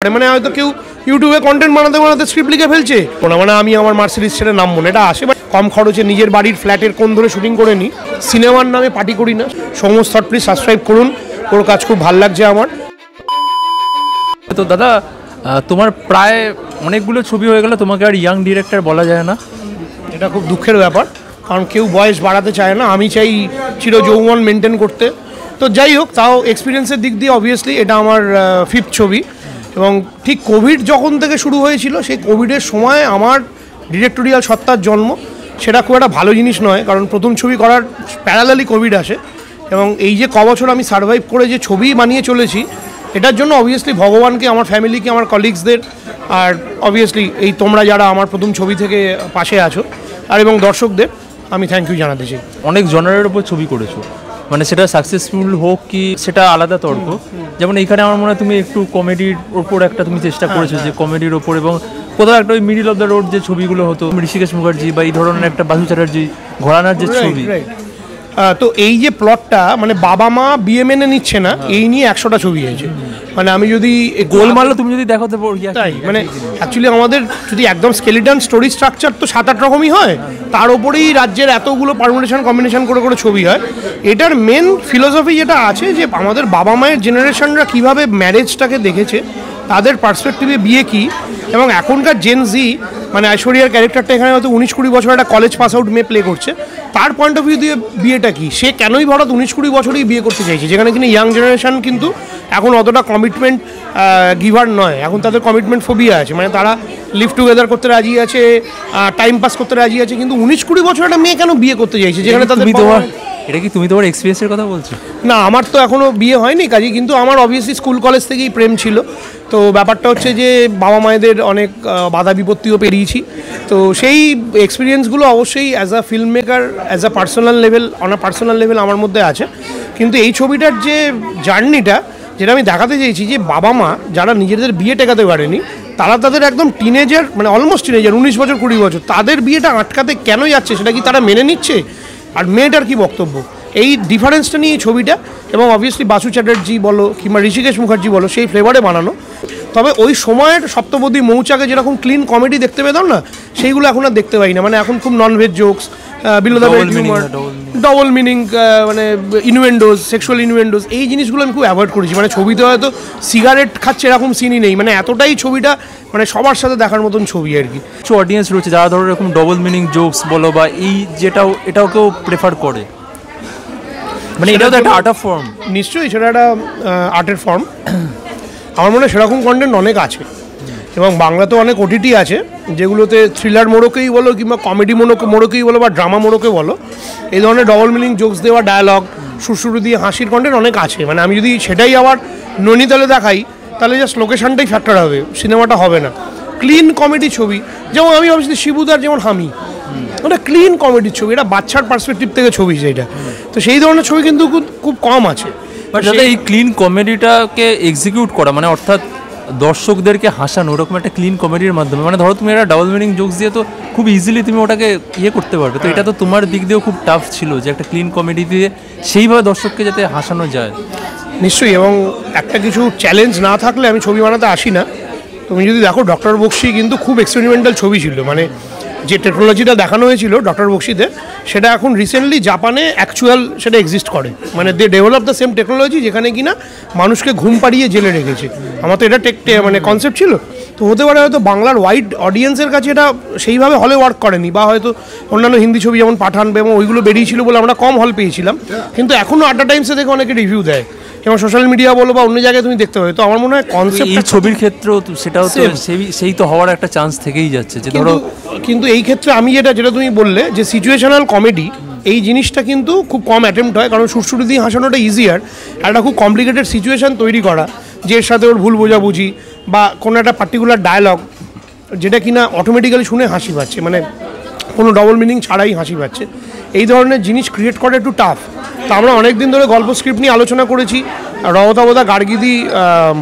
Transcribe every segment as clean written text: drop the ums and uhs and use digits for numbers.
মানে হয়তো কেউ ইউটিউবে কন্টেন্ট বানাতে বানাতে স্ক্রিপ্ট লিখে ফেলছে মানে আমি আমার মার্সিডিজ ছেড়ে নামবো না, এটা আসে কম খরচে নিজের বাড়ির ফ্ল্যাটের কোণ ধরে শুটিং করে নিই, সিনেমার নামে পার্টি করি না। সৌম্য থট প্লিজ সাবস্ক্রাইব করুন, ওর কাজ খুব ভালো লাগছে আমার। তো দাদা তোমার প্রায় অনেকগুলো ছবি হয়ে গেল, তোমাকে আর ইয়াং ডিরেক্টর বলা যায় না, এটা খুব দুঃখের ব্যাপার, কারণ কেউ বয়স বাড়াতে চায় না, আমি চাই চির যৌবন মেনটেন করতে। তো যাই হোক, তাও এক্সপিরিয়েন্সের দিক দিয়ে অবভিয়াসলি এটা আমার 5th ছবি, এবং ঠিক কোভিড যখন থেকে শুরু হয়েছিল সেই কোভিডের সময় আমার ডিরেক্টোরিয়াল সত্তার জন্ম। সেটা খুব একটা ভালো জিনিস নয়, কারণ প্রথম ছবি করার প্যারালালি কোভিড আসে, এবং এই যে কবছর আমি সার্ভাইভ করে যে ছবি বানিয়ে চলেছি, এটার জন্য অবভিয়াসলি ভগবানকে, আমার ফ্যামিলিকে, আমার কলিগসদের, আর অবভিয়াসলি এই তোমরা যারা আমার প্রথম ছবি থেকে পাশে আছো, আর এবং দর্শকদের আমি থ্যাংক ইউ জানাতে চাই। অনেক জনারের উপর ছবি করেছো, মানে সেটা সাকসেসফুল হোক কি সেটা আলাদা তর্ক। যেমন এইখানে আমার মনে হয় তুমি একটু কমেডির ওপর একটা তুমি চেষ্টা করেছো, যে কমেডির ওপর, এবং কোথাও একটা ওই মিডিল অফ দ্য রোড যে ছবিগুলো হতো, ঋষিকেশ মুখার্জি বা এই ধরনের একটা বাসু চ্যাটার্জি ঘোরানোর যে ছবি। তো এই যে প্লটটা, মানে বাবা মা বিয়ে মেনে নিচ্ছে না, এই নিয়ে 100টা ছবি হয়েছে। মানে আমি যদি গোলমাল তুমি যদি দেখো, তাই মানে অ্যাকচুয়ালি আমাদের যদি একদম স্কেলিটন স্টোরি স্ট্রাকচার তো 7-8 রকমই হয়, তার ওপরেই রাজ্যের এতগুলো পারমুটেশন কম্বিনেশন করে করে ছবি হয়। এটার মেন ফিলোসফি যেটা আছে, যে আমাদের বাবা মায়ের জেনারেশনরা কীভাবে ম্যারেজটাকে দেখেছে, তাদের পার্সপেক্টিভে বিয়ে কী, এবং এখনকার জেন জি, মানে ঐশ্বরিয়ার ক্যারেক্টারটা এখানে হয়তো 19-20 বছর একটা কলেজ পাস আউট মেয়ে প্লে করছে, তার পয়েন্ট অফ ভিউ দিয়ে বিয়েটা কী, সে কেনই হঠাৎ 19-20 বছরেই বিয়ে করতে চাইছে, যেখানে কিনা ইয়াং জেনারেশন কিন্তু এখন অতটা কমিটমেন্ট গিভার নয়, এখন তাদের কমিটমেন্ট ফোবিয়া আছে, মানে তারা লিভ টুগেদার করতে রাজি আছে, টাইম পাস করতে রাজি আছে, কিন্তু 19-20 বছর একটা মেয়ে কেন বিয়ে করতে চাইছে, যেখানে তাদের এটা কি তুমি তোমার এক্সপিরিয়েন্সের কথা বলছো? না, আমার তো এখনও বিয়ে হয়নি কাজী, কিন্তু আমার অবভিয়াসলি স্কুল কলেজ থেকেই প্রেম ছিল। তো ব্যাপারটা হচ্ছে যে বাবা মায়েদের অনেক বাধা বিপত্তিও পেরিয়েছি, তো সেই এক্সপিরিয়েন্সগুলো অবশ্যই as a film maker, as a personal level আমার মধ্যে আছে। কিন্তু এই ছবিটার যে জার্নিটা, যেটা আমি দেখাতে চেয়েছি, যে বাবা মা যারা নিজেদের বিয়ে টেকাতে পারেনি, তারা তাদের একদম টিনেজার, মানে অলমোস্ট টিনেজার, 19 বছর 20 বছর, তাদের বিয়েটা আটকাতে কেন যাচ্ছে, সেটা কি তারা মেনে নিচ্ছে, আর মেয়েটার কি বক্তব্য, এই ডিফারেন্সটা নিয়ে এই ছবিটা। এবং অবভিয়াসলি বাসু চ্যাটার্জি বলো কিংবা ঋষিকেশ মুখার্জি বলো, সেই ফ্লেভারে বানানো। তবে ওই সময়ের সপ্তপদী মৌচাকে যেরকম ক্লিন কমেডি দেখতে পেতাম না, সেইগুলো এখন আর দেখতে পাই না। মানে এখন খুব non veg jokes, below the belt humour, double meaning, মানে ইনুয়েন্ডোজ, সেক্সুয়াল ইনুয়েন্ডোজ, এই জিনিসগুলো আমি খুব অ্যাভয়েড করেছি। মানে ছবিতে হয়তো সিগারেট খাচ্ছে এরকম সিনই নেই, মানে এতটাই ছবিটা মানে সবার সাথে দেখার মতন ছবি আর কি। কিছু অডিয়েন্স রয়েছে যারা ধরো এরকম ডবল মিনিং জোকস বলো বা এই এটাও কেউ প্রেফার করে, মানে এটাও তো একটা আর্ট অফ ফর্ম। নিশ্চয়ই সেটা একটা আর্টের ফর্ম। আমার মনে হয় সেরকম কন্টেন্ট অনেক আছে, এবং বাংলাতেও অনেক ওটিটি আছে যেগুলোতে থ্রিলার মোড়কেই বলো কিংবা কমেডি মোড়কেই বলো বা ড্রামা মোড়কে বলো, এই ধরনের ডবল মিনিং জোকস দেওয়া, ডায়ালগ, সুরসুরু দিয়ে হাসির কন্টেন্ট অনেক আছে। মানে আমি যদি সেটাই আবার নৈনিতালে দেখাই, তাহলে জাস্ট লোকেশনটাই ফ্যাক্টর হবে, সিনেমাটা হবে না। ক্লিন কমেডি ছবি, যেমন আমি ভাবছি শিবুদার যেমন হামি, ওটা ক্লিন কমেডির ছবি, এটা বাচ্চার পার্সপেক্টিভ থেকে ছবি সেইটা। তো সেই ধরনের ছবি কিন্তু খুব কম আছে। বাট এই ক্লিন কমেডিটাকে এক্সিকিউট করা, মানে অর্থাৎ দর্শকদেরকে হাসানো, ওরকম একটা ক্লিন কমেডির মাধ্যমে, মানে ধরো তুমি একটা ডাবল মিনিং জোকস দিয়ে তো খুব ইজিলি তুমি ওটাকে করতে পারবে। তো এটা তো তোমার দিক দিয়েও খুব টাফ ছিল, যে একটা ক্লিন কমেডি দিয়ে সেইভাবে দর্শককে যাতে হাসানো যায়। নিশ্চয়ই, এবং একটা কিছু চ্যালেঞ্জ না থাকলে আমি ছবি বানাতে আসি না। তুমি যদি দেখো ডক্টর বক্সি কিন্তু খুব এক্সপেরিমেন্টাল ছবি ছিল, মানে যে টেকনোলজিটা দেখানো হয়েছিল ডক্টর বক্সিতে, সেটা এখন রিসেন্টলি জাপানে অ্যাকচুয়াল সেটা এক্সিস্ট করে। মানে they develop the same technology, যেখানে কিনা মানুষকে ঘুম পাড়িয়ে জেলে রেখেছে। আমার তো এটা মানে কনসেপ্ট ছিল, তো হতে পারে হয়তো বাংলার ওয়াইড অডিয়েন্সের কাছে এটা সেইভাবে হলে ওয়ার্ক করেনি, বা হয়তো অন্যান্য হিন্দি ছবি যেমন পাঠান এবং ওইগুলো বেরিয়েছিল বলে আমরা কম হল পেয়েছিলাম। কিন্তু এখনও আড্ডা টাইমসে দেখে অনেকে রিভিউ দেয়, এবং সোশ্যাল মিডিয়া বলো বা অন্য জায়গায় তুমি দেখতে পাবে। তো আমার মনে হয় কনসেপ্ট এই ছবির ক্ষেত্রেও সেটাও তো সেই তো হওয়ার একটা চান্স থেকেই যাচ্ছে, যে ধরো। কিন্তু এই ক্ষেত্রে আমি যেটা তুমি বললে যে সিচুয়েশনাল কমেডি, এই জিনিসটা কিন্তু খুব কম অ্যাটেম্প্ট হয়, কারণ সুরসুরি দিয়ে হাসানোটা ইজিয়ার। একটা খুব কমপ্লিকেটেড সিচুয়েশান তৈরি করা, যে এর সাথে ওর ভুল বোঝাবুঝি বা কোনো একটা পার্টিকুলার ডায়লগ, যেটা কিনা অটোমেটিক্যালি শুনে হাসি পাচ্ছে, মানে কোনো ডবল মিনিং ছাড়াই হাসি পাচ্ছে, এই ধরনের জিনিস ক্রিয়েট করা একটু টাফ। তো আমরা অনেক দিন ধরে গল্প স্ক্রিপ্ট নিয়ে আলোচনা করেছি, রবতাবতা গার্গিদি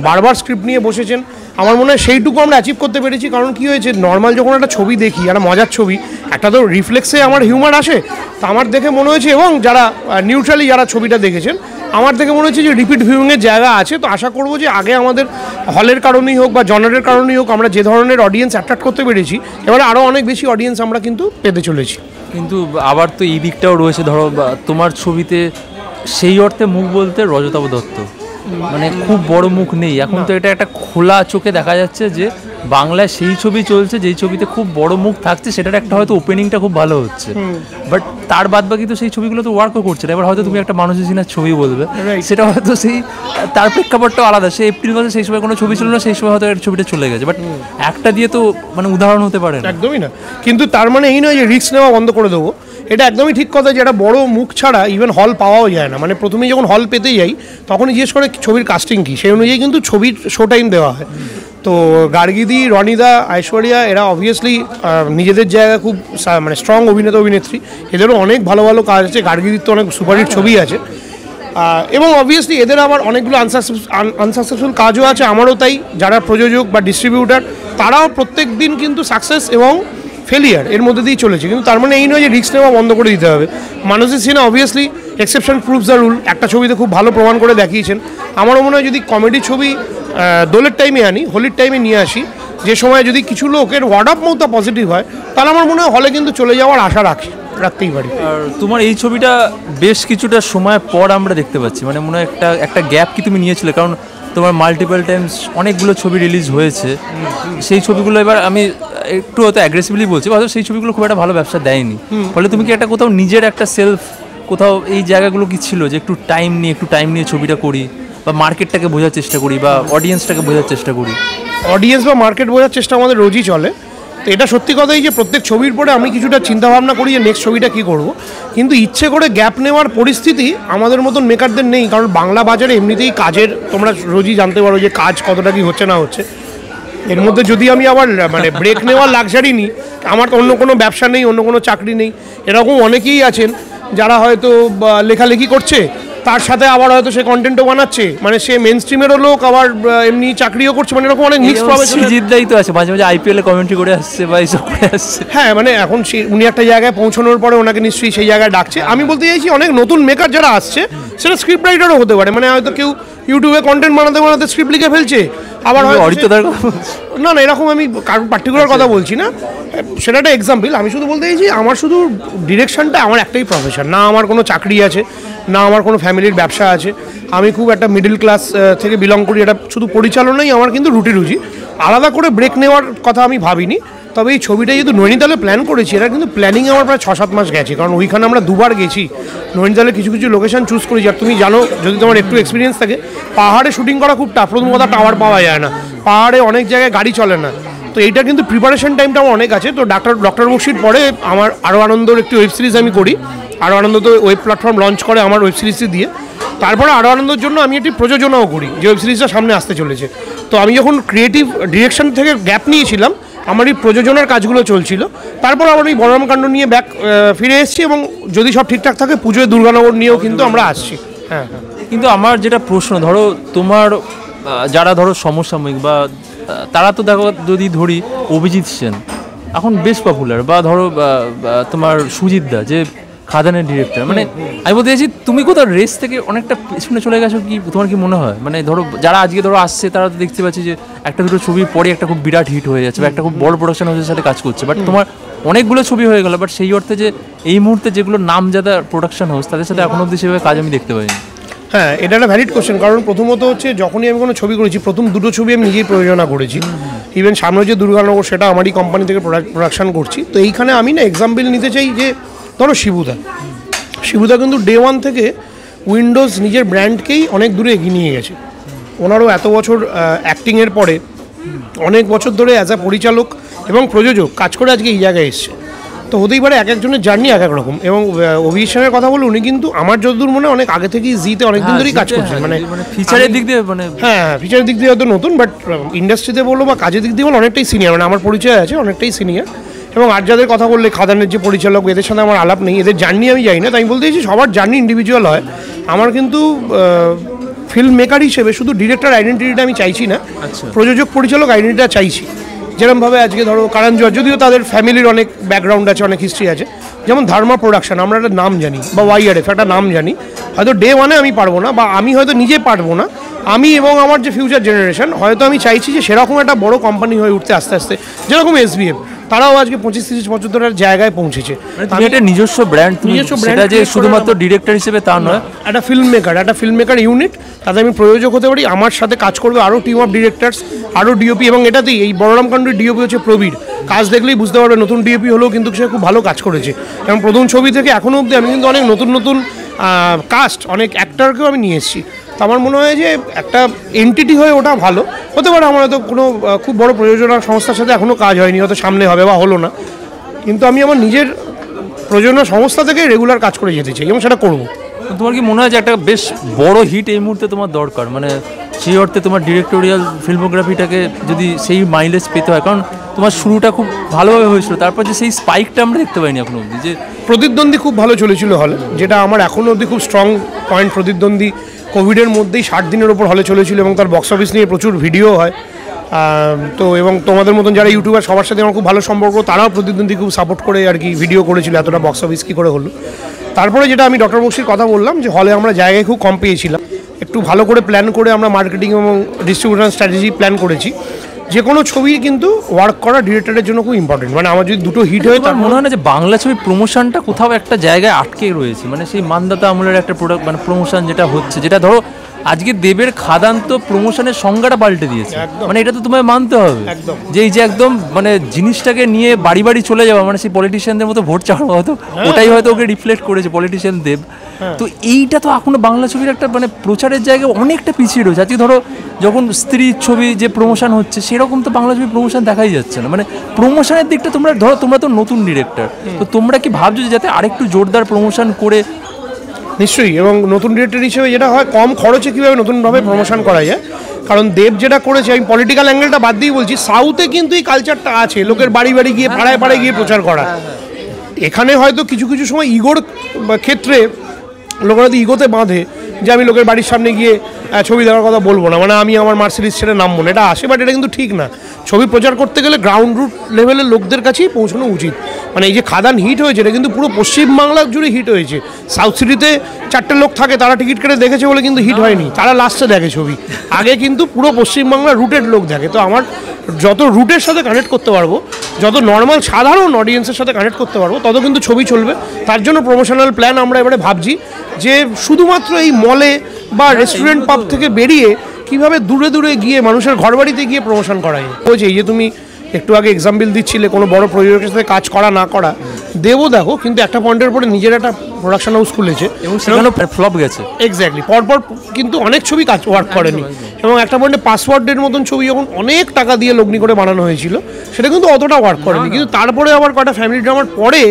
বারবার স্ক্রিপ্ট নিয়ে বসেছেন। আমার মনে হয় সেইটুকু আমরা অ্যাচিভ করতে পেরেছি, কারণ কী হয়েছে, নর্মাল যখন একটা ছবি দেখি, একটা মজার ছবি, একটা তো রিফ্লেক্সে আমার হিউমার আসে, তো আমার দেখে মনে হয়েছে, এবং যারা নিউট্রালি যারা ছবিটা দেখেছেন আমার থেকে মনে হচ্ছে যে রিপিট ভিউইংয়ের জায়গা আছে। তো আশা করবো যে আগে আমাদের হলের কারণেই হোক বা জনারের কারণেই হোক আমরা যে ধরনের অডিয়েন্স অ্যাট্রাক্ট করতে পেরেছি, এবারে আরও অনেক বেশি অডিয়েন্স আমরা কিন্তু পেতে চলেছি। কিন্তু আবার তো এই দিকটাও রয়েছে, ধরো তোমার ছবিতে সেই অর্থে মুখ বলতে রজতাভ দত্ত মানে খুব বড় মুখ নেই এখন, তো এটা একটা খোলা চোখে দেখা যাচ্ছে যে বাংলায় সেই ছবি চলছে যেই ছবিতে খুব বড় মুখ থাকছে, সেটার একটা হয়তো ওপেনিংটা খুব ভালো হচ্ছে, বাট তার বাদ বাকি তো সেই ছবিগুলো তো ওয়ার্কও করছে না। এবার হয়তো তুমি একটা মানুষের সিনার ছবি বলবে, সেটা হয়তো সেই তার প্রেক্ষাপটটাও আলাদা। সে এপ্রিল মাসে সেই সময় কোনো ছবি ছিল না, সেই সময় হয়তো ছবিটা চলে গেছে, বাট একটা দিয়ে তো মানে উদাহরণ হতে পারে না। একদমই না, কিন্তু তার মানে এই নয় যে রিস্ক নেওয়া বন্ধ করে দেবো, এটা একদমই ঠিক কথা যে একটা বড় মুখ ছাড়া ইভেন হল পাওয়াও যায় না। মানে প্রথমেই যখন হল পেতে যাই তখনই জিজ্ঞেস করে ছবির কাস্টিং কী, সেই অনুযায়ী কিন্তু ছবির শো টাইম দেওয়া হয়। তো গার্গিদি, রনিদা, ঐশ্বরিয়া এরা অবভিয়াসলি নিজেদের জায়গায় খুব মানে স্ট্রং অভিনেতা অভিনেত্রী, এদেরও অনেক ভালো ভালো কাজ আছে, গার্গিদির তো অনেক সুপারহিট ছবি আছে, এবং অবভিয়াসলি এদের আবার অনেকগুলো আনসাকসেসফুল কাজও আছে, আমারও তাই। যারা প্রযোজক বা ডিস্ট্রিবিউটার তারাও প্রত্যেক দিন কিন্তু সাকসেস এবং ফেলিয়ার এর মধ্যে দিয়েই চলেছে, কিন্তু তার মানে এই নয় যে রিস্ক নেওয়া বন্ধ করে দিতে হবে। মানুষের cinema obviously exception proves the rule, একটা ছবিতে খুব ভালো প্রমাণ করে দেখিয়েছেন। আমারও মনে হয় যদি কমেডি ছবি দোলের টাইমে আনি, হোলির টাইমে নিয়ে আসি, যে সময় যদি কিছু লোকের ওয়ার্ড অফ মাউথটা পজিটিভ হয়, তাহলে আমার মনে হয় হলে কিন্তু চলে যাওয়ার আশা রাখতেই পারি। আর তোমার এই ছবিটা বেশ কিছুটা সময় পর আমরা দেখতে পাচ্ছি, মানে মনে হয় একটা গ্যাপ কি তুমি নিয়েছিলে, কারণ তোমার মাল্টিপল টাইমস অনেকগুলো ছবি রিলিজ হয়েছে, সেই ছবিগুলো এবার আমি একটু হয়তো অ্যাগ্রেসিভলি বলছি, হয়তো সেই ছবিগুলো খুব একটা ভালো ব্যবসা দেয়নি, ফলে তুমি কি একটা কোথাও নিজের একটা সেলফ কোথাও এই জায়গাগুলো কি ছিল যে একটু টাইম নিয়ে ছবিটা করি, বা মার্কেটটাকে বোঝার চেষ্টা করি, বা অডিয়েন্সটাকে বোঝার চেষ্টা করি? অডিয়েন্স বা মার্কেট বোঝার চেষ্টা আমাদের রোজই চলে। তো এটা সত্যি কথাই যে প্রত্যেক ছবির পরে আমি কিছুটা চিন্তাভাবনা করি যে নেক্সট ছবিটা কী করব, কিন্তু ইচ্ছে করে গ্যাপ নেওয়ার পরিস্থিতি আমাদের মতন মেকারদের নেই, কারণ বাংলা বাজারে এমনিতেই কাজের তোমরা রোজই জানতে পারো যে কাজ কতটা কি হচ্ছে না হচ্ছে। এর মধ্যে যদি আমি আবার মানে ব্রেক নেওয়ার লাক্সারি নিই, আমার অন্য কোনো ব্যবসা নেই, অন্য কোনো চাকরি নেই, এরকম অনেকেই আছেন যারা হয়তো লেখালেখি করছে, তার সাথে আবার হয়তো সে কন্টেন্টও বানাচ্ছে, মানে সে মেন স্ট্রিমেরও লোক, আবার এমনি চাকরিও করছে, মানে এরকম অনেক মিক্স প্রফেশন। জিদ্দাই তো আছে, মাঝে মাঝে আইপিএল এ কমেন্ট্রি করে আসছে বা এইসব করে আসছে। হ্যাঁ, মানে এখন উনি একটা জায়গায় পৌঁছানোর পরে ওনাকে নিশ্চয়ই সেই জায়গায় ডাকছে। আমি বলতে চাইছি অনেক নতুন মেকার যারা আসছে, সেটা স্ক্রিপ্ট রাইটারও হতে পারে, মানে হয়তো কেউ ইউটিউবে কন্টেন্ট বানাতে স্ক্রিপ্ট লিখে ফেলছে, আবার না এরকম আমি কারণ পার্টিকুলার কথা বলছি না, সেটা একটা এক্সাম্পল। আমি শুধু বলতে চাইছি আমার শুধু ডিরেকশনটা আমার একটাই প্রফেশন, না আমার কোনো চাকরি আছে, না আমার কোনো ফ্যামিলির ব্যবসা আছে, আমি খুব একটা মিডল ক্লাস থেকে বিলং করি, এটা শুধু পরিচালনাই আমার কিন্তু রুজি। আলাদা করে ব্রেক নেওয়ার কথা আমি ভাবিনি, তবে এই ছবিটা যেহেতু নৈনিতালে প্ল্যান করেছি, এটা কিন্তু প্ল্যানিং আমার প্রায় 6-7 মাস গেছে, কারণ ওইখানে আমরা দুবার গেছি। নৈনিতালে কিছু লোকেশন চুজ করেছি, আর তুমি জানো যদি তোমার একটু এক্সপিরিয়েন্স থাকে, পাহাড়ে শুটিং করা খুব টাফ, প্রথম কথা টাওয়ার পাওয়া যায় না, পাহাড়ে অনেক জায়গায় গাড়ি চলে না, তো এইটা কিন্তু প্রিপারেশন টাইমটা আমার অনেক আছে। তো ডক্টর বক্সির পরে আমার আরও আনন্দর একটি ওয়েব সিরিজ আমি করি, আরও আনন্দ তো ওয়েব প্ল্যাটফর্ম লঞ্চ করে আমার ওয়েব সিরিজটি দিয়ে, তারপরে আরও আনন্দের জন্য আমি একটি প্রযোজনাও করি, যে ওয়েব সিরিজটা সামনে আসতে চলেছে। তো আমি যখন ক্রিয়েটিভ ডিরেকশন থেকে গ্যাপ নিয়েছিলাম, আমার এই প্রযোজনার কাজগুলো চলছিল, তারপর আমার এই বড়রাম কাণ্ড নিয়ে ফিরে এসেছি, এবং যদি সব ঠিকঠাক থাকে পুজোয় দুর্গানগর নিয়েও কিন্তু আমরা আসছি। হ্যাঁ, কিন্তু আমার যেটা প্রশ্ন, ধরো তোমার যারা ধরো সমসাময়িক বা তারা তো দেখো, যদি ধরি অভিজিৎ সেন এখন বেশ পপুলার, বা ধরো তোমার সুজিত দা যে খাদানের ডিরেক্টর, মানে আমি বলতে চাইছি তুমি কোথাও রেস থেকে অনেকটা পেছনে চলে গেছো কি, তোমার কি মনে হয়? মানে ধরো যারা আজকে ধরো আসছে, তারা তো দেখতে পাচ্ছি যে একটা দুটো ছবির পরে একটা খুব বিরাট হিট হয়ে যাচ্ছে, বা একটা খুব বড় প্রোডাকশন হাউসের সাথে কাজ করছে, বাট তোমার অনেকগুলো ছবি হয়ে গেল, বাট সেই অর্থে যে এই মুহূর্তে যেগুলো নামজাদা প্রোডাকশন হাউস, তাদের সাথে এখনো অবধি সেভাবে কাজ আমি দেখতে পাইনি। হ্যাঁ, এটা একটা ভ্যালিড কোশ্চেন, কারণ প্রথমত হচ্ছে যখনই আমি কোনো ছবি করেছি, প্রথম দুটো ছবি আমি নিজেই প্রযোজনা করেছি, ইভেন সামনে যে দুর্গানগর সেটা আমারই কোম্পানি থেকে প্রোডাকশন করছি। তো এইখানে আমি না এক্সাম্পল নিতে চাই যে ধরো শিবুদা কিন্তু ডে ওয়ান থেকে উইন্ডোজ নিজের ব্র্যান্ডকেই অনেক দূরে এগিয়ে নিয়ে গেছে। ওনারও এত বছর অ্যাক্টিংয়ের পরে অনেক বছর ধরে অ্যাজ আ পরিচালক এবং প্রযোজক কাজ করে আজকে এই জায়গায় এসছে। তো হতেই পারে এক একজনের জার্নি এক এক রকম, এবং অভিষেকের কথা বলে উনি কিন্তু আমার যতদূর মনে অনেক আগে থেকেই জিতে অনেকদিন ধরেই কাজ করছেন, মানে ফিচারের দিক দিয়ে, মানে হ্যাঁ ফিচারের দিক দিয়ে হয়তো নতুন, বাট ইন্ডাস্ট্রিতে বলো বা কাজের দিক দিয়ে বলো অনেকটাই সিনিয়র, মানে আমার পরিচয় আছে অনেকটাই সিনিয়র। এবং আর যাদের কথা বললে খাদানের যে পরিচালক, এদের সাথে আমার আলাপ নেই, এদের জার্নি আমি জানি না, তাই আমি বলতে চাইছি সবার জার্নি ইন্ডিভিজুয়াল হয়। আমার কিন্তু ফিল্ম মেকার হিসেবে শুধু ডিরেক্টর আইডেন্টিটিটা আমি চাইছি না, প্রযোজক পরিচালক আইডেন্টিটিটা চাইছি। যেরকমভাবে আজকে ধরো কারণ যদিও তাদের ফ্যামিলির অনেক ব্যাকগ্রাউন্ড আছে, অনেক হিস্ট্রি আছে, যেমন ধর্মা প্রোডাকশন আমরা একটা নাম জানি, বা ওয়াইআরএফ একটা নাম জানি, হয়তো ডে ওয়ানে আমি পারবো না, বা আমি হয়তো নিজে পারবো না, আমি এবং আমার যে ফিউচার জেনারেশন হয়তো আমি চাইছি যে সেরকম একটা বড় কোম্পানি হয়ে উঠতে আস্তে আস্তে, যেরকম SBF, তারাও আজকে 25-30 বছর ধরে জায়গায় পৌঁছেছে। তুমি একটা নিজস্ব ব্র্যান্ড, সেটা যে শুধুমাত্র ডিরেক্টর হিসেবে তা নয়, একটা ফিল্ম মেকার ইউনিট, তাতে আমি প্রযোজক হতে পারি, আমার সাথে কাজ করবে আরও টিম অফ ডিরেক্টরস, আরও ডিওপি, এবং এটাতেই এই বলরাম কান্ডুর ডিওপি হচ্ছে প্রবীর। কাজ দেখলেই বুঝতে পারবে নতুন ডিওপি হলেও কিন্তু সে খুব ভালো কাজ করেছে, এবং প্রথম ছবি থেকে এখনও অবধি আমি কিন্তু অনেক নতুন নতুন কাস্ট, অনেক অ্যাক্টরকেও আমি নিয়ে এসেছি। তো আমার মনে হয় যে একটা এন্টিটি হয়ে ওটা ভালো হতে পারে। আমার হয়তো কোনো খুব বড় প্রযোজনা সংস্থার সাথে এখনও কাজ হয়নি, হয়তো সামনে হবে বা হলো না, কিন্তু আমি আমার নিজের প্রযোজনা সংস্থা থেকে রেগুলার কাজ করে যেতে চাই এবং সেটা করবো। তোমার কি মনে হয় যে একটা বেশ বড় হিট এই মুহূর্তে তোমার দরকার, মানে সেই অর্থে তোমার ডিরেক্টোরিয়াল ফিল্মোগ্রাফিটাকে যদি সেই মাইলেজ পেতে হয়, কারণ তোমার শুরুটা খুব ভালোভাবে হয়েছিল, তারপর যে সেই স্পাইকটা আমরা দেখতে পাইনি এখনো অবধি। যে প্রতিদ্বন্দ্বী খুব ভালো চলেছিল হলে, যেটা আমার এখনও অবধি খুব স্ট্রং পয়েন্ট। প্রতিদ্বন্দ্বী কোভিডের মধ্যেই 60 দিনের ওপর হলে চলেছিল এবং তার বক্স অফিস নিয়ে প্রচুর ভিডিও হয়। তো এবং তোমাদের মতন যারা ইউটিউবার সবার সাথে আমার খুব ভালো সম্পর্ক, তারাও প্রতিদ্বন্দ্বী খুব সাপোর্ট করে আর কি ভিডিও করেছিল, এতটা বক্স অফিস কী করে হলো। তারপরে যেটা আমি ডক্টর বক্সির কথা বললাম, যে হলে আমরা জায়গায় খুব কম পেয়েছিলাম, একটু ভালো করে প্ল্যান করে আমরা মার্কেটিং এবং ডিস্ট্রিবিউশন স্ট্র্যাটেজি প্ল্যান করেছি। যে কোনো ছবি কিন্তু ওয়ার্ক করা ডিরেক্টরের জন্য খুব ইম্পর্টেন্ট। মানে আমার যদি দুটো হিট হয়, তার মনে হয় না যে বাংলা ছবির প্রমোশনটা কোথাও একটা জায়গায় আটকে রয়েছে, মানে সেই মানদাতা আমলের একটা প্রোডাক্ট, মানে প্রমোশন যেটা হচ্ছে, যেটা ধরো আজকে দেবের খাদান তো প্রমোশনের সংজ্ঞাটা পাল্টে দিয়েছে, মানে এটা তো তোমায় মানতে হবে যে এই যে একদম মানে জিনিসটাকে নিয়ে বাড়ি বাড়ি চলে যাওয়া, মানে সেই পলিটিশিয়ানদের মতো ভোট চাওয়া, হয়তো ওটাই হয়তো ওকে রিফ্লেক্ট করেছে পলিটিশিয়ান দেব। তো এইটা তো এখনো বাংলা ছবির একটা মানে প্রচারের জায়গায় অনেকটা পিছিয়ে রয়েছে। আজকে ধরো যখন স্ত্রীর ছবি যে প্রমোশন হচ্ছে, সেরকম তো বাংলা ছবির প্রমোশন দেখাই যাচ্ছে না। মানে প্রমোশনের দিকটা তোমরা ধরো, তোমরা তো নতুন ডিরেক্টর, তো তোমরা কি ভাবছো যে যাতে আরেকটু জোরদার প্রমোশন করে? নিশ্চয়ই, এবং নতুন ডিরেক্টর হিসেবে যেটা হয়, কম খরচে কীভাবে নতুনভাবে প্রমোশন করা যায়। কারণ দেব যেটা করেছে, আমি পলিটিক্যাল অ্যাঙ্গেলটা বাদ দিয়ে বলছি, সাউথে কিন্তু এই কালচারটা আছে, লোকের বাড়ি বাড়ি গিয়ে পাড়ায় পাড়ায় গিয়ে প্রচার করা। এখানে হয়তো কিছু কিছু সময় ইগোর ক্ষেত্রে লোকেরা হয়তো ইগোতে বাঁধে যে আমি লোকের বাড়ির সামনে গিয়ে ছবি দেওয়ার কথা বলবো না, মানে আমি আমার মার্সিডিজ ছেড়ে নামবো না, এটা আসে। বাট এটা কিন্তু ঠিক না। ছবি প্রচার করতে গেলে গ্রাউন্ড রুট লেভেলের লোকদের কাছেই পৌঁছানো উচিত। মানে এই যে খাদান হিট হয়েছে, এটা কিন্তু পুরো পশ্চিমবাংলা জুড়ে হিট হয়েছে। সাউথ সিটিতে 4টে লোক থাকে, তারা টিকিট কেটে দেখেছে বলে কিন্তু হিট হয়নি, তারা লাস্টে দেখে ছবি। আগে কিন্তু পুরো পশ্চিমবাংলার রুটেড লোক দেখে। তো আমার যত রুটের সাথে কানেক্ট করতে পারবো, যত নর্মাল সাধারণ অডিয়েন্সের সাথে কানেক্ট করতে পারবো, তত কিন্তু ছবি চলবে। তার জন্য প্রমোশনাল প্ল্যান আমরা এবারে ভাবছি যে শুধুমাত্র এই মলে বা রেস্টুরেন্ট পাব থেকে বেরিয়ে কীভাবে দূরে দূরে গিয়ে মানুষের ঘরবাড়িতে গিয়ে প্রমোশন করা যায়। বলছি এই যে তুমি একটু আগে এক্সাম্পল দিচ্ছিলে কোনো বড় প্রযোজকের সাথে কাজ করা না করা, দেবও দেখো কিন্তু একটা পয়েন্টের পরে নিজের একটা প্রোডাকশন হাউস খুলেছে এবং সেখানেও ফ্লপ গেছে। এক্স্যাক্টলি, পরপর কিন্তু অনেক ছবি কাজ ওয়ার্ক করেনি, এবং একটা পয়েন্টে পাসওয়ার্ডের মতন ছবি যখন অনেক টাকা দিয়ে লগ্নি করে বানানো হয়েছিল, সেটা কিন্তু অতটা ওয়ার্ক করেনি। কিন্তু তারপরে আবার কটা ফ্যামিলি ড্রামার পরে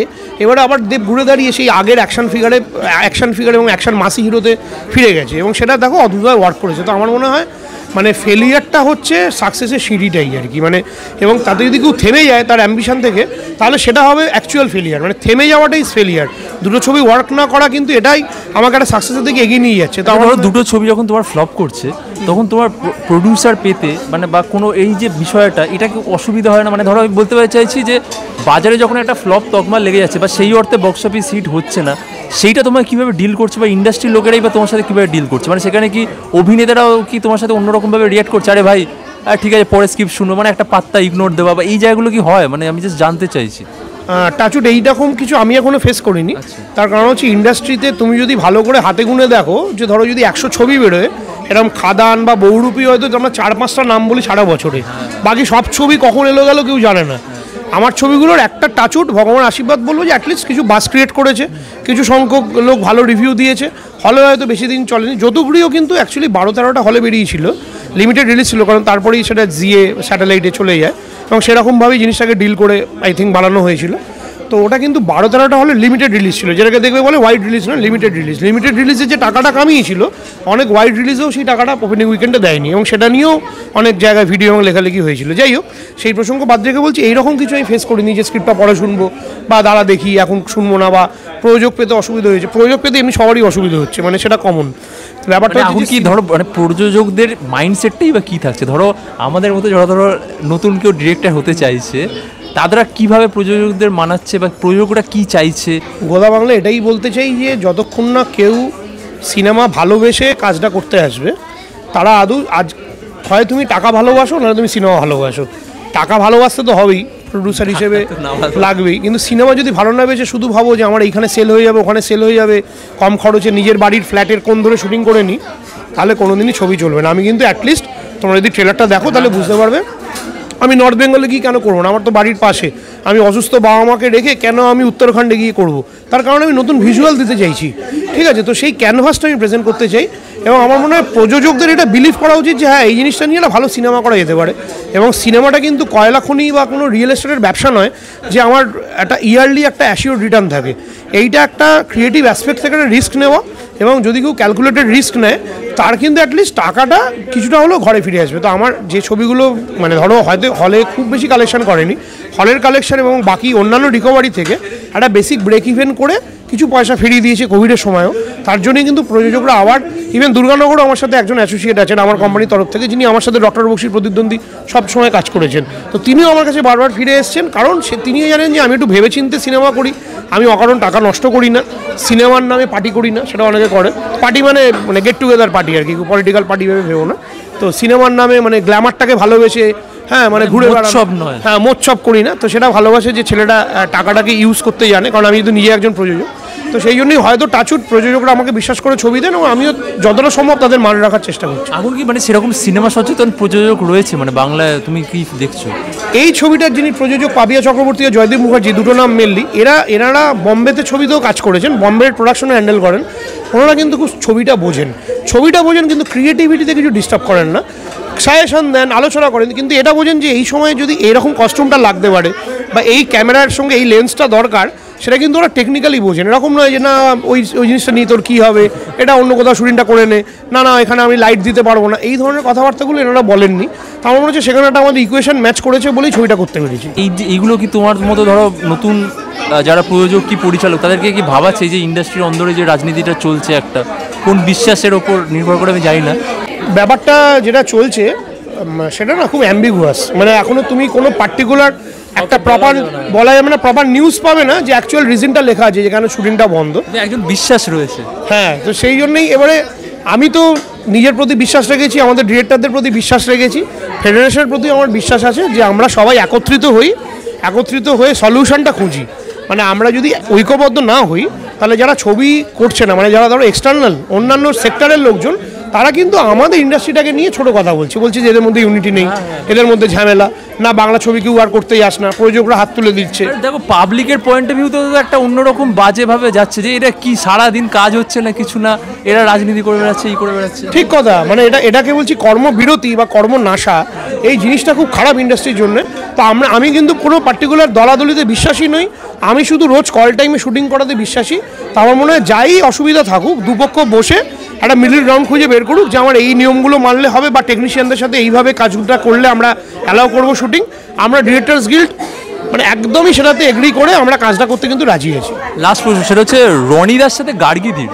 এবারে আবার দেব ঘুরে দাঁড়িয়ে সেই আগের অ্যাকশন ফিগার এবং অ্যাকশন মাসি হিরোতে ফিরে গেছে, এবং সেটা দেখো অদ্ভুতভাবে ওয়ার্ক করেছে। তো আমার মনে হয় মানে ফেলিয়ারটা হচ্ছে সাকসেসের সিঁড়িটাই আর কি। মানে এবং তাতে যদি কেউ থেমে যায় তার অ্যাম্বিশন থেকে, তাহলে সেটা হবে অ্যাকচুয়াল ফেলিয়ার। মানে থেমে যাওয়াটাই ফেলিয়ার। দুটো ছবি ওয়ার্ক না করা কিন্তু এটাই আমাকে একটা সাকসেসের দিকে এগিয়ে নিয়ে যাচ্ছে। তো ধরো দুটো ছবি যখন তোমার ফ্লপ করছে, তখন তোমার প্রডিউসার পেতে মানে বা কোনো এই যে বিষয়টা, এটা কি অসুবিধা হয় না? মানে ধরো আমি বলতে চাইছি যে বাজারে যখন একটা ফ্লপ তকমা লেগে যাচ্ছে বা সেই অর্থে বক্স অফিস হিট হচ্ছে না, সেইটা তোমার কীভাবে ডিল করছে, বা ইন্ডাস্ট্রির লোকেরাই বা তোমার সাথে কীভাবে ডিল করছে? মানে সেখানে কি অভিনেতারাও কি তোমার সাথে অন্যরকমভাবে রিয়াক্ট করছে, আরে ভাই ঠিক আছে পরে স্ক্রিপ্ট শুনো, মানে একটা পাত্তা ইগনোর দেওয়া, বা এই জায়গাগুলো কি হয়? মানে আমি জাস্ট জানতে চাইছি। টাচুট এইরকম কিছু আমি এখনো ফেস করিনি। তার কারণ হচ্ছে ইন্ডাস্ট্রিতে তুমি যদি ভালো করে হাতে গুনে দেখো, যে ধরো যদি 100 ছবি বেরোয়, এরকম খাদান বা বহুরূপী হয়তো আমরা 4-5টা নাম বলি সারা বছরে, বাকি সব ছবি কখন এলো গেল কেউ জানে না। আমার ছবিগুলোর একটা টাচুট ভগবান আশীর্বাদ বলবো যে অ্যাটলিস্ট কিছু বাস ক্রিয়েট করেছে, কিছু সংখ্যক লোক ভালো রিভিউ দিয়েছে, হলে হয়তো বেশি দিন চলেনি। যতগুলিও কিন্তু অ্যাকচুয়ালি 12-13টা হলে বেরিয়েছিল, লিমিটেড রিলিজ ছিল, কারণ তারপরেই সেটা জিএ স্যাটেলাইটে চলে যায়, এবং সেরকমভাবেই জিনিসটাকে ডিল করে আই থিঙ্ক বানানো হয়েছিল। তো ওটা কিন্তু 12-13টা হলে লিমিটেড রিলিজ ছিল, যেটাকে দেখবে বলে ওয়াইড রিলিজ না, লিমিটেড রিলিজের যে টাকাটা কামিয়েছিল, অনেক ওয়াইড রিলিজেও সেই টাকাটা ওপেনিং উইকেন্ডে দেয়নি, এবং সেটা নিয়েও অনেক জায়গায় ভিডিও এবং লেখালেখি হয়েছিল। যাই হোক, সেই প্রসঙ্গ বাদ রেখে বলছি এইরকম কিছু আমি ফেস করিনি যে স্ক্রিপ্টটা পরে শুনবো বা দাঁড়া দেখি এখন শুনবো না, বা প্রযোজক পেতে অসুবিধা হয়েছে। প্রযোজক পেতে এমনি সবারই অসুবিধা হচ্ছে, মানে সেটা কমন ব্যাপারটা। এখন কি ধরো মানে প্রযোজকদের মাইন্ডসেটটাই বা কী থাকছে? ধরো আমাদের মতো যারা ধরো নতুন কেউ ডিরেক্টর হতে চাইছে, তারা কিভাবে প্রযোজকদের মানাচ্ছে বা প্রযোজকরা কি চাইছে? গোদা বাংলা এটাই বলতে চাই যে যতক্ষণ না কেউ সিনেমা ভালোবেসে কাজটা করতে আসবে তারা আদৌ আজ হয় তুমি টাকা ভালোবাসো নাহলে তুমি সিনেমা ভালোবাসো। টাকা ভালোবাসতে তো হবেই, প্রডিউসার হিসেবে লাগবেই, কিন্তু সিনেমা যদি ভালো না বেসে শুধু ভাবো যে আমার এইখানে সেল হয়ে যাবে ওখানে সেল হয়ে যাবে, কম খরচে নিজের বাড়ির ফ্ল্যাটের কোণ ধরে শুটিং করে নিই, তাহলে কোনোদিনই ছবি চলবে না। আমি কিন্তু অ্যাটলিস্ট তোমরা যদি ট্রেলারটা দেখো তাহলে বুঝতে পারবে আমি নর্থ বেঙ্গলে গিয়ে কেন করবো না, আমার তো বাড়ির পাশে। আমি অসুস্থ বাবা মাকে রেখে কেন আমি উত্তরাখণ্ডে গিয়ে করব, তার কারণে আমি নতুন ভিজুয়াল দিতে চাইছি, ঠিক আছে? তো সেই ক্যানভাসটা আমি প্রেজেন্ট করতে চাই এবং আমার মনে হয় প্রযোজকদের এটা বিলিভ করা উচিত যে হ্যাঁ এই জিনিসটা নিয়ে না ভালো সিনেমা করা যেতে পারে। এবং সিনেমাটা কিন্তু কয়লা খনি বা কোনো রিয়েল এস্টেটের ব্যবসা নয় যে আমার একটা ইয়ারলি একটা অ্যাসিওর রিটার্ন থাকে। এইটা একটা ক্রিয়েটিভ অ্যাসপেক্ট থেকে একটা রিস্ক নেওয়া, এবং যদি কেউ ক্যালকুলেটেড রিস্ক নেয় তার কিন্তু অ্যাটলিস্ট টাকাটা কিছুটা হলেও ঘরে ফিরে আসবে। তো আমার যে ছবিগুলো মানে ধরো হয়তো হলে খুব বেশি কালেকশন করেনি, হলের কালেকশন এবং বাকি অন্যান্য রিকভারি থেকে একটা বেসিক ব্রেক ইভেন করে কিছু পয়সা ফিরিয়ে দিয়েছে কোভিডের সময়ও। তার জন্যই কিন্তু প্রযোজকরা আবার ইভেন দুর্গানগরও আমার সাথে একজন অ্যাসোসিয়েট আছেন আমার কোম্পানির তরফ থেকে, যিনি আমার সাথে ডক্টর বক্সির প্রতিদ্বন্দ্বী সব সময় কাজ করেছেন। তো তিনিও আমার কাছে বারবার ফিরে এসেছেন, কারণ তিনিও জানেন যে আমি একটু ভেবেচিন্তে সিনেমা করি, আমি অকারণ টাকা নষ্ট করি না, সিনেমার নামে পার্টি করি না, সেটা অনেকে করে। পার্টি মানে গেট টুগেদার পার্টি আর কি, পলিটিক্যাল পার্টি ভেবে ভেবো না। তো সিনেমার নামে মানে গ্ল্যামারটাকে ভালোবেসে হ্যাঁ মানে ঘুরে বেড়ানো, হ্যাঁ মোৎসব করি না। তো সেটা ভালোবাসে যে ছেলেটা টাকাটাকে ইউজ করতে জানে, কারণ আমি তো নিজে একজন প্রযোজক। তো সেই জন্যই হয়তো টাচুট প্রযোজকরা আমাকে বিশ্বাস করে ছবি দেন এবং আমিও যতটা সম্ভব তাদের মান রাখার চেষ্টা করছি। এখন কি মানে সেরকম সিনেমা সচেতন প্রযোজক রয়েছে মানে বাংলায়, তুমি কি দেখছো? এই ছবিটার যিনি প্রযোজক পাপিয়া চক্রবর্তী ও জয়দীপ মুখার্জি, দুটো নাম মেনলি, এনারা বম্বেতে ছবিতেও কাজ করেছেন, বম্বের প্রোডাকশনে হ্যান্ডেল করেন। ওনারা কিন্তু খুব ছবিটা বোঝেন কিন্তু ক্রিয়েটিভিটিতে কিছু ডিস্টার্ব করেন না, সাজেশন দেন, আলোচনা করেন, কিন্তু এটা বোঝেন যে এই সময়ে যদি এইরকম কস্টিউমটা লাগতে পারে বা এই ক্যামেরার সঙ্গে এই লেন্সটা দরকার, সেটা কিন্তু ওরা টেকনিক্যালি বোঝেন। এরকম নয় যে না ওই জিনিসটা নিয়ে তোর কী হবে, এটা অন্য কোথাও শুটিংটা করে নে, না এখানে আমি লাইট দিতে পারবো না, এই ধরনের কথাবার্তাগুলো এনারা বলেননি। তো আমার মনে হচ্ছে সেখানে একটা আমাদের ইকুয়েশন ম্যাচ করেছে বলেই ছবিটা করতে পেরেছি। এইগুলো কি তোমার মতো ধরো নতুন যারা প্রযোজক কি পরিচালক তাদেরকে কি ভাবাচ্ছে যে ইন্ডাস্ট্রির অন্দরে যে রাজনীতিটা চলছে একটা কোন বিশ্বাসের ওপর নির্ভর করে আমি জানি না, ব্যাপারটা যেটা চলছে সেটা না খুব অ্যাম্বিগুয়াস, মানে এখনো তুমি কোনো পার্টিকুলার একটা প্রপার বলা যাবে না, প্রপার নিউজ পাবে না যে অ্যাকচুয়াল রিজনটা লেখা আছে যেখানে শুটিংটা বন্ধ, একজন বিশ্বাস রয়েছে। হ্যাঁ, তো সেই জন্যই এবারে আমি তো নিজের প্রতি বিশ্বাস রেখেছি, আমাদের ডিরেক্টরদের প্রতি বিশ্বাস রেখেছি, ফেডারেশনের প্রতি আমার বিশ্বাস আছে যে আমরা সবাই একত্রিত হয়ে সলিউশনটা খুঁজি। মানে আমরা যদি ঐক্যবদ্ধ না হই তাহলে যারা ছবি করছে না, মানে যারা ধরো এক্সটার্নাল অন্যান্য সেক্টরের লোকজন, তারা কিন্তু আমাদের ইন্ডাস্ট্রিটাকে নিয়ে ছোটো কথা বলছে যে এদের মধ্যে ইউনিটি নেই, এদের মধ্যে ঝামেলা, না বাংলা ছবি কেউ আর করতেই আস না, প্রযোজকরা হাত তুলে দিচ্ছে। দেখো পাবলিকের পয়েন্ট অফ ভিউ তো একটা অন্যরকম বাজেভাবে যাচ্ছে যে এটা কি সারাদিন কাজ হচ্ছে না কিছু না, এরা রাজনীতি করে বেড়াচ্ছে, এই করে বেড়াচ্ছে। ঠিক কথা, মানে এটাকে বলছি কর্মবিরতি বা কর্মনাশা, এই জিনিসটা খুব খারাপ ইন্ডাস্ট্রির জন্য। তো আমি কিন্তু কোনো পার্টিকুলার দলাদলিতে বিশ্বাসী নই, আমি শুধু রোজ কল টাইমে শুটিং করাতে বিশ্বাসী। তো আমার মনে হয় যাই অসুবিধা থাকুক দুপক্ষ বসে একটা মিডল গ্রাউন্ড খুঁজে বের করুক যে আমার এই নিয়মগুলো মানলে হবে বা টেকনিশিয়ানদের সাথে এইভাবে কাজটা করলে আমরা অ্যালাউ করবো শুটিং। আমরা ডিরেক্টরস গিল্ড মানে একদমই সেটাতে এগ্রি করে আমরা কাজটা করতে কিন্তু রাজি আছি। লাস্ট প্রশ্ন সেটা হচ্ছে রনিদার সাথে গার্গীদের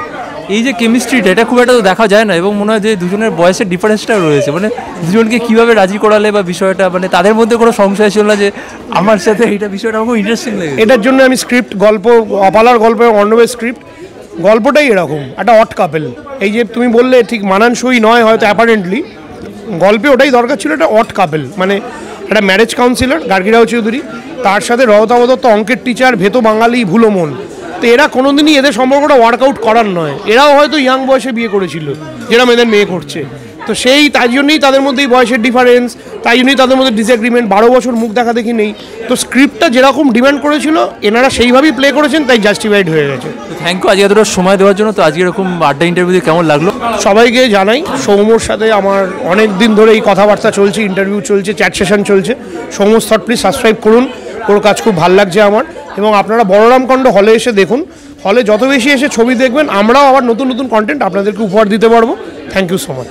এই যে কেমিস্ট্রিটা, এটা খুব একটা তো দেখা যায় না এবং মনে হয় যে দুজনের বয়সের ডিফারেন্সটা রয়েছে, মানে দুজনকে কীভাবে রাজি করালে বা বিষয়টা মানে তাদের মধ্যে কোনো সংশয় ছিল না যে আমার সাথে এইটা বিষয়টা আমার খুব ইন্টারেস্টিং লাগে। এটার জন্য আমি স্ক্রিপ্ট গল্প অপালার গল্প এবং অর্ণবের স্ক্রিপ্ট গল্পটাই এরকম একটা অট কাপেল, এই যে তুমি বললে ঠিক মানানসই নয় হয়তো অ্যাপারেন্টলি, গল্পে ওটাই দরকার ছিল, একটা অট কাপেল, মানে একটা ম্যারেজ কাউন্সিলর গার্গীরাও চৌধুরী, তার সাথে রহতাব দত্ত অঙ্কের টিচার, ভেতো বাঙালি ভুলো মন। তো এরা কোনোদিনই এদের সম্পর্কটা ওয়ার্কআউট করার নয়, এরাও হয়তো ইয়াং বয়সে বিয়ে করেছিল যেরকম এদের মেয়ে করছে। তো তাই জন্যই তাদের মধ্যে এই বয়সের ডিফারেন্স, তাই জন্যই তাদের মধ্যে ডিসএগ্রিমেন্ট, 12 বছর মুখ দেখা দেখি নেই। তো স্ক্রিপ্টটা যেরকম ডিমান্ড করেছিল এনারা সেইভাবেই প্লে করেছেন, তাই জাস্টিফাইড হয়ে গেছে। থ্যাংক ইউ আজকে এতটা সময় দেওয়ার জন্য। তো আজকে এরকম আড্ডা ইন্টারভিউ কেমন লাগলো? সবাইকে জানাই সৌম্যর সাথে আমার অনেক দিন ধরে এই কথাবার্তা চলছে, ইন্টারভিউ চলছে, চ্যাট সেশন চলছে। সৌম্য থট প্লিজ সাবস্ক্রাইব করুন, ওর কাজ খুব ভালো লাগছে আমার। এবং আপনারা বলরামকাণ্ড হলে এসে দেখুন, হলে যত বেশি এসে ছবি দেখবেন আমরাও আবার নতুন নতুন কন্টেন্ট আপনাদেরকে উপহার দিতে পারবো। Thank you so much.